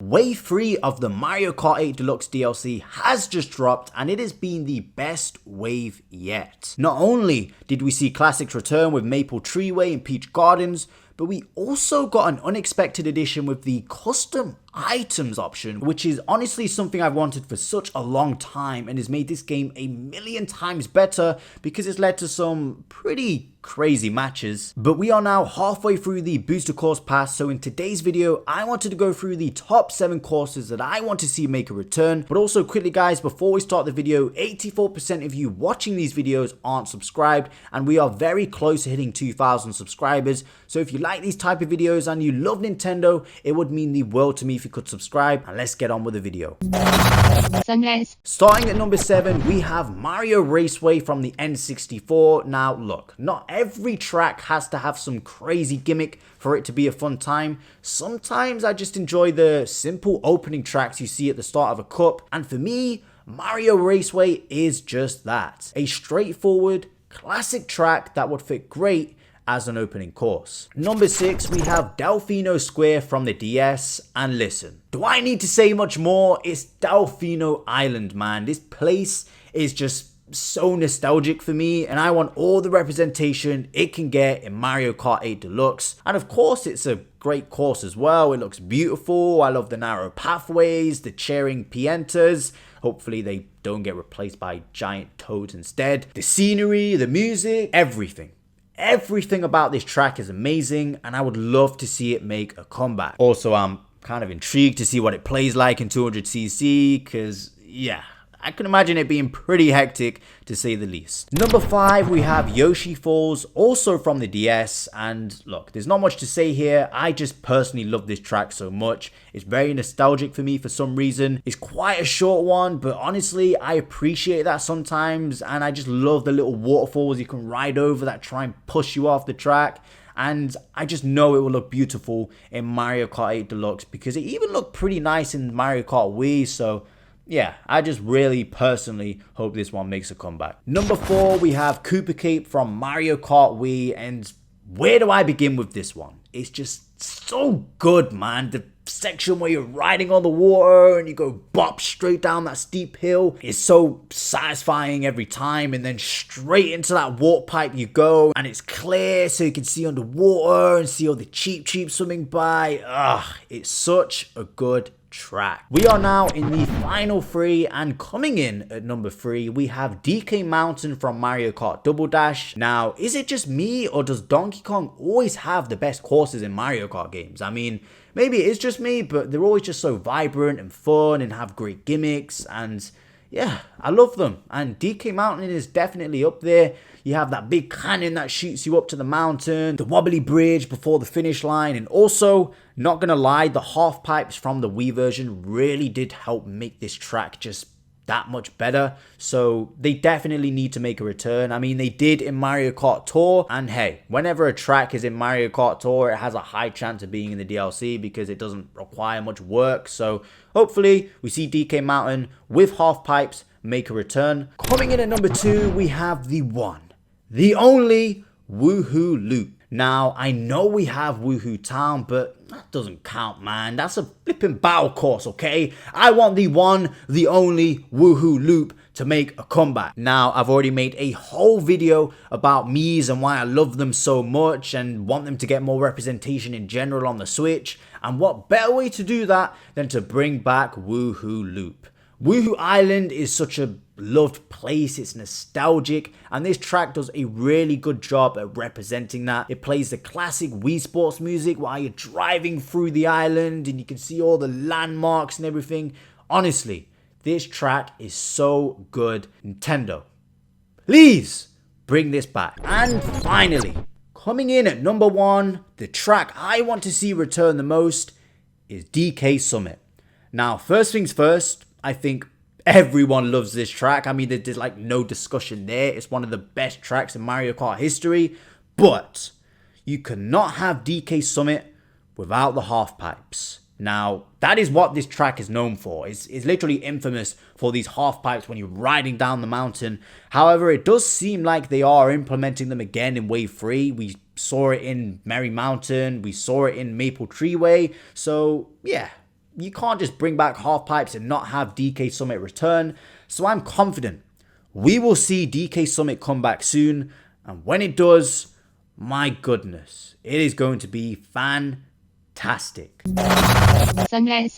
Wave 3 of the Mario Kart 8 Deluxe DLC has just dropped and it has been the best wave yet. Not only did we see classics return with Maple Treeway and Peach Gardens, but we also got an unexpected addition with the custom items option, which is honestly something I've wanted for such a long time and has made this game a million times better because it's led to some pretty crazy matches. But we are now halfway through the booster course pass, so in today's video I wanted to go through the top 7 courses that I want to see make a return. But also quickly guys, before we start the video, 84% of you watching these videos aren't subscribed and we are very close to hitting 2,000 subscribers. So if you like these type of videos and you love Nintendo, it would mean the world to me if you could subscribe, and let's get on with the video. Sunrise. Starting at number 7, we have Mario Raceway from the N64. Now look, not every track has to have some crazy gimmick for it to be a fun time. Sometimes I just enjoy the simple opening tracks you see at the start of a cup, and for me, Mario Raceway is just that. A straightforward, classic track that would fit great as an opening course. Number 6, we have Delfino Square from the DS, and listen, do I need to say much more? It's Delfino Island, man. This place is just so nostalgic for me and I want all the representation it can get in Mario Kart 8 Deluxe. And of course it's a great course as well. It looks beautiful. I love the narrow pathways, the cheering pientas. Hopefully they don't get replaced by giant toads instead. The scenery, the music, everything. Everything about this track is amazing and I would love to see it make a comeback. Also, I'm kind of intrigued to see what it plays like in 200cc because, yeah, I can imagine it being pretty hectic to say the least. Number 5, we have Yoshi Falls, also from the DS, and look, there's not much to say here. I just personally love this track so much. It's very nostalgic for me for some reason. It's quite a short one, but honestly, I appreciate that sometimes, and I just love the little waterfalls you can ride over that try and push you off the track. And I just know it will look beautiful in Mario Kart 8 Deluxe because it even looked pretty nice in Mario Kart Wii, so yeah, I just really personally hope this one makes a comeback. Number 4, we have KOOPA Cape from Mario Kart Wii, and where do I begin with this one? It's just so good, man. The section where you're riding on the water and you go bop straight down that steep hill is so satisfying every time, and then straight into that water pipe you go and it's clear so you can see underwater and see all the cheap swimming by. It's such a good track. We are now in the final 3, and coming in at number 3 we have DK Mountain from Mario Kart Double Dash. Now, is it just me or does Donkey Kong always have the best courses in Mario Kart games? I mean, maybe it is just me, but they're always just so vibrant and fun and have great gimmicks, and yeah, I love them. And DK Mountain is definitely up there. You have that big canyon that shoots you up to the mountain, the wobbly bridge before the finish line, and also, not gonna lie, the half pipes from the Wii version really did help make this track just that much better. So they definitely need to make a return. I mean, they did in Mario Kart Tour, and hey, whenever a track is in Mario Kart Tour, it has a high chance of being in the DLC because it doesn't require much work. So hopefully we see DK Mountain with half pipes make a return. Coming in at number 2, we have the one, the only WUHU Loop. Now, I know we have WUHU Town, but that doesn't count, man. That's a flipping battle course, okay? I want the one, the only WUHU Loop to make a comeback. Now, I've already made a whole video about Mii's and why I love them so much and want them to get more representation in general on the Switch. And what better way to do that than to bring back WUHU Loop? WUHU Island is such a loved place, it's nostalgic, and this track does a really good job at representing that. It plays the classic Wii Sports music while you're driving through the island and you can see all the landmarks and everything. Honestly, this track is so good. Nintendo, please bring this back. And finally, coming in at number 1, the track I want to see return the most is DK Summit. Now, first things first, I think everyone loves this track. I mean, there's like no discussion there. It's one of the best tracks in Mario Kart history. But you cannot have DK Summit without the half pipes. Now, that is what this track is known for. It's literally infamous for these half pipes when you're riding down the mountain. However, it does seem like they are implementing them again in Wave 3. We saw it in Merry Mountain. We saw it in Maple Treeway. So, yeah. you can't just bring back half pipes and not have DK Summit return. So I'm confident we will see DK Summit come back soon. And when it does, my goodness, it is going to be fantastic. Sunrise.